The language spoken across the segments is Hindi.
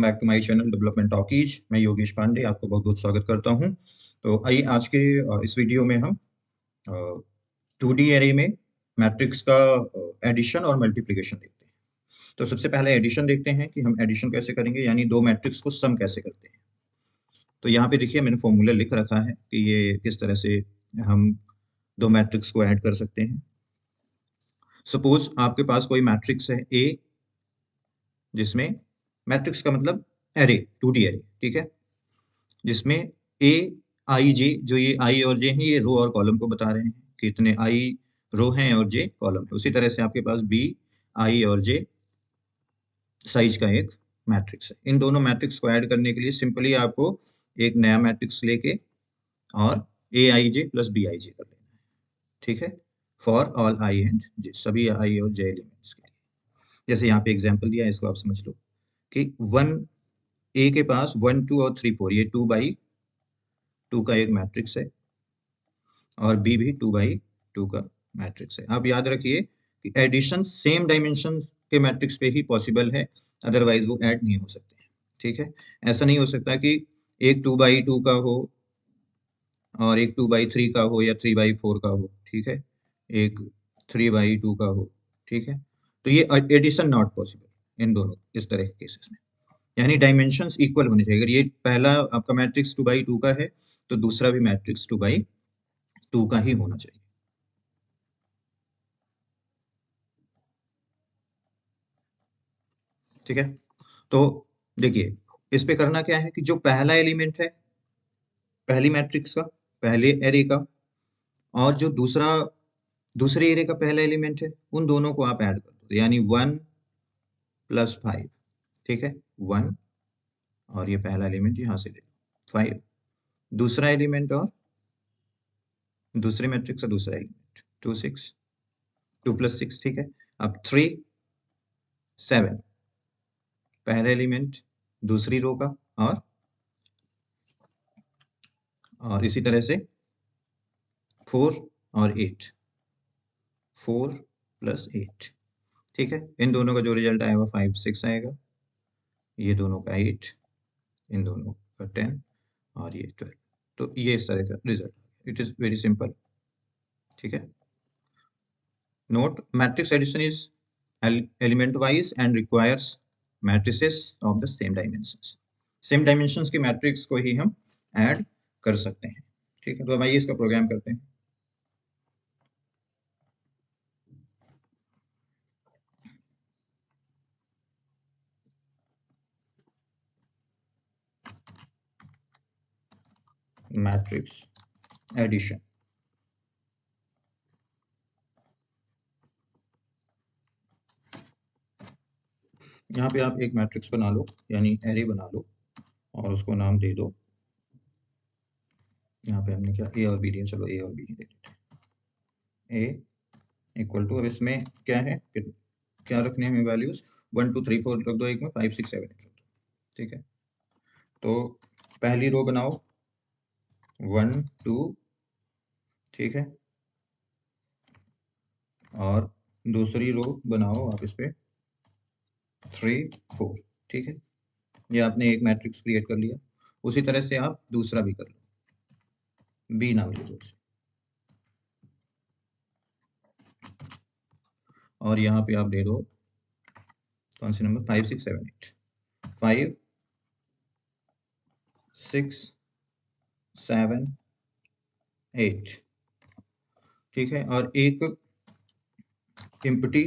Back to my channel development talkies. मैं योगेश पांडे आपको बहुत बहुत स्वागत करता हूं। तो आइए आज के इस वीडियो में हम 2D एरे में मैट्रिक्स का एडिशन और मल्टीप्लिकेशन देखते हैं। तो सबसे पहले एडिशन देखते हैं कि हम एडिशन कैसे करेंगे, यानी दो मैट्रिक्स को सम कैसे करते हैं। तो यहाँ पे देखिए मैंने फॉर्मूला लिख रखा है कि ये किस तरह से हम दो मैट्रिक्स को ऐड कर सकते हैं। सपोज आपके पास कोई मैट्रिक्स है ए, जिसमें मैट्रिक्स का मतलब एरे, 2D एरे, ठीक है, जिसमें ए आई जे, जो ये आई और जे हैं ये रो और कॉलम को बता रहे हैं कि इतने आई रो हैं और जे कॉलम है। उसी तरह से आपके पास बी आई और जे साइज का एक मैट्रिक्स है। इन दोनों मैट्रिक्स को ऐड करने के लिए सिंपली आपको एक नया मैट्रिक्स लेके और ए आई जे प्लस बी आई जे कर लेना है, ठीक है, फॉर ऑल आई एंड जे, सभी आई और जे एलिमेंट्स के लिए। जैसे यहाँ पे एग्जाम्पल दिया है, इसको आप समझ लो कि वन ए के पास 1 2 और 3 4, ये 2 का एक मैट्रिक्स है और बी भी 2 का मैट्रिक्स है। आप याद रखिए कि एडिशन सेम डायमेंशन के मैट्रिक्स पे ही पॉसिबल है, अदरवाइज वो ऐड नहीं हो सकते हैं, ठीक है। ऐसा नहीं हो सकता कि एक 2 का हो और एक 2/3 का हो या 3/4 का हो, ठीक है, एक 3/2 का हो, ठीक है। तो ये एडिशन नॉट पॉसिबल इन दोनों इस तरह के केसेस में, यानी डायमेंशंस इक्वल होने चाहिए। अगर ये पहला आपका मैट्रिक्स 2/2 का है तो दूसरा भी मैट्रिक्स 2/2 का ही होना चाहिए। ठीक है, तो देखिए इस पे करना क्या है कि जो पहला एलिमेंट है पहली मैट्रिक्स का, पहले एरे का, और जो दूसरे एरे का पहला एलिमेंट है, उन दोनों को आप ऐड कर दो, यानी 1 + 5, ठीक है, 1 और ये पहला एलिमेंट यहाँ से ले लो 5, दूसरा एलिमेंट और दूसरे मैट्रिक्स का दूसरा एलिमेंट 2 6, 2 + 6, ठीक है। अब 3 7, पहला एलिमेंट दूसरी रो का, और इसी तरह से 4 और 8, 4 + 8, ठीक है। इन दोनों का जो रिजल्ट आएगा 5 6 आएगा, ये दोनों का 8, इन दोनों का 10 और ये 12। तो ये इस तरह का result, it is very simple, ठीक है। Note, matrix addition is element wise and requires matrices of the same dimensions. Same dimensions के मैट्रिक्स को ही हम ऐड कर सकते हैं, ठीक है। तो अब आइए इसका प्रोग्राम करते हैं। मैट्रिक्स एडिशन, यहाँ पे आप एक मैट्रिक्स बना लो, यानी एरे बना लो और उसको नाम दे दो। यहाँ पे हमने क्या ए और बी दिया, चलो ए और बी दे देते हैं। ए इक्वल टू, अब इसमें क्या है, क्या रखने हैं हमें वैल्यूज, 1 2 3 4 रख दो, एक में 5 6 7 8 रख दो, ठीक है। तो पहली रो बनाओ 1 2, ठीक है, और दूसरी रो बनाओ आप इस पे 3 4, ठीक है। ये आपने एक मैट्रिक्स क्रिएट कर लिया। उसी तरह से आप दूसरा भी कर लो, बी नाम ले लो उसे, और यहाँ पे आप दे दो कौन से नंबर, 5 6 7 8, 5 6 7 8, ठीक है। और एक एम्प्टी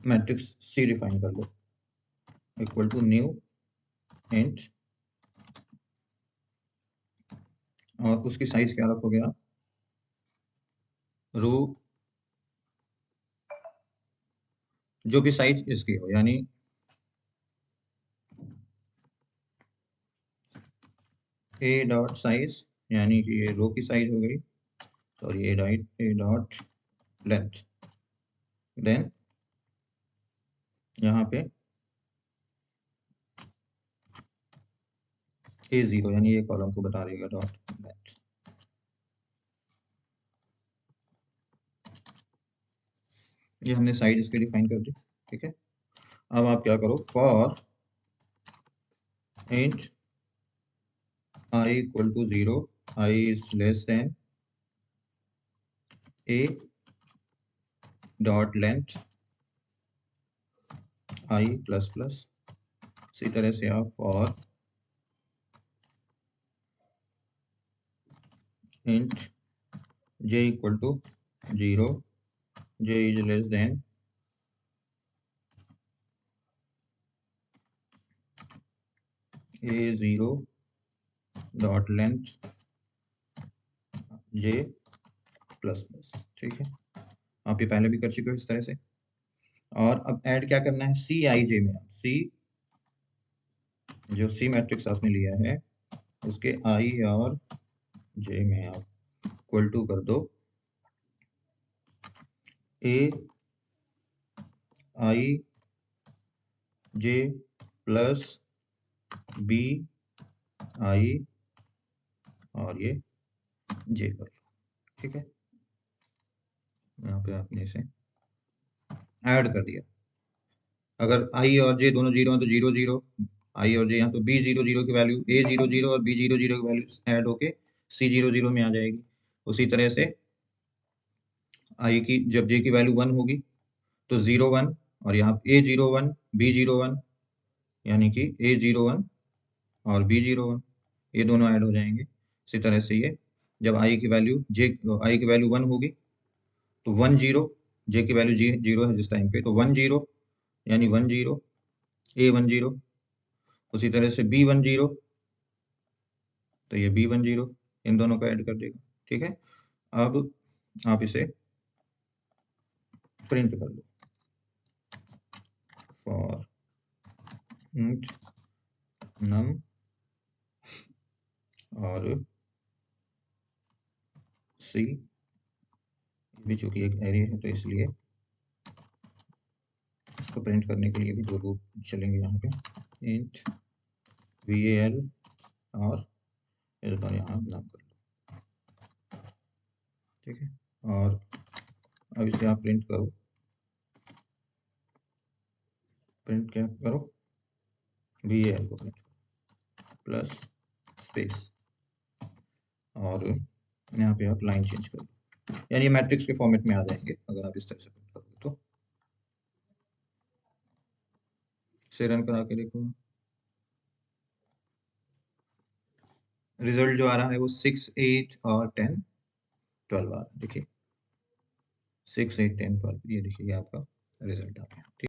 मैट्रिक्स सी डिफाइन कर लो, इक्वल टू न्यू इंट, और उसकी साइज क्या रखोगे आप, रो जो भी साइज इसकी हो, यानी ए डॉट साइज, यानी कि ये रो की साइज हो गई, sorry a dot length, then यहाँ पे A0, यानी ये कॉलम को बता देगा, डॉट लेंथ। ये हमने साइड इसके डिफाइन कर दी, ठीक है। अब आप क्या करो, for int I equal to 0, I is less than a dot length I plus plus. इसी तरह से आप for int j equal to 0, j is less than a 0 dot length j plus plus. ठीक है, आप ये पहले भी कर चुके हो इस तरह से। और अब ऐड क्या करना है, सी आई जे में, सी जो सी मैट्रिक्स आपने लिया है उसके आई और जे में आप इक्वल टू कर दो ए आई जे प्लस बी आई और ये जे कर लो। ठीक है, यहाँ पे आपने इसे ऐड कर दिया। अगर आई और जे दोनों जीरो हैं तो 0 0, आई और जे यहाँ तो बी 0 0 की वैल्यू ए 0 0 और बी 0 0 की वैल्यू ऐड होके सी 0 0 में आ जाएगी। उसी तरह से आई की जब जे की वैल्यू 1 होगी तो 0 1, और यहाँ ए 0 1 बी 0 1, यानी कि ए 0 1 और बी 0 1, ये दोनों ऐड हो जाएंगे। इसी तरह से ये जब आई की वैल्यू जे आई की वैल्यू 1 होगी तो 1 0, जे की वैल्यू जी 0 है जिस टाइम पे, तो 1 0 यानी 1 0 ए 1 0। उसी तरह से बी 1 0, तो ये बी 1 0, इन दोनों को ऐड कर देगा। ठीक है, अब आप इसे प्रिंट कर लो, फॉर इंट नम और सी, भी चूंकि एक एरे है तो इसलिए इसको प्रिंट करने के लिए भी दो लूप चलेंगे यहाँ पे, इंट val और इस बार यहाँ नाम कर लो। ठीक है, और अब इसे आप प्रिंट करो, प्रिंट क्या करो, val को प्रिंट करो प्लस स्पेस, और यहाँ पे आप लाइन चेंज करो, यानी ये मैट्रिक्स के फॉर्मेट में आ जाएंगे अगर आप इस तरह से प्रिंट करोगे तो। इसे रन करा के देखो, रिजल्ट जो आ रहा है वो 6 8 और 10 12 आ रहा है। देखिए 6 8 10 12, ये देखिए आपका रिजल्ट आ गया। ठीक।